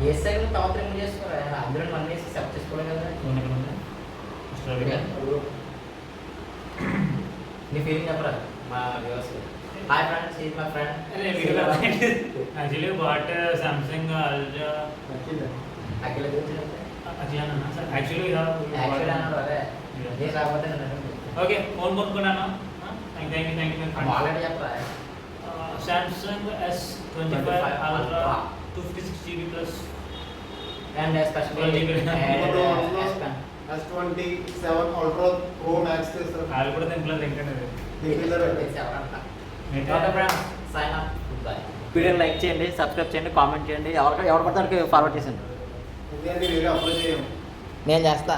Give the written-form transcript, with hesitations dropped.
ఏ side తర్వాత remove చేసుకోరా అందులో మనం వేసి సెలెక్ట్ చేసుకోవాలి కదా నీ ఫీలింగ్ చెప్పరా మా viewers hi friends is my friend actually what Samsung Ultra Akhila గురించి అట్లా సార్ యాక్చువల్లీ యాక్చువల్లీ అన్నాడు అదే నేను రాకపోతే నన్ను ఓకే ఫోన్ కొనుక్కున్నాను థ్యాంక్ యూ ఆల్రెడీ చెప్పరా Samsung S25 ultra 256 GB plus and especially S27 Ultra Pro Max sir వాళ్ళు కూడా దింపలేదు వీడియోని లైక్ చేయండి సబ్స్క్రైబ్ చేయండి కామెంట్ చేయండి ఎవరు పడితే ఫార్వర్డ్ చేయండి అప్లై చేయం నేను చేస్తా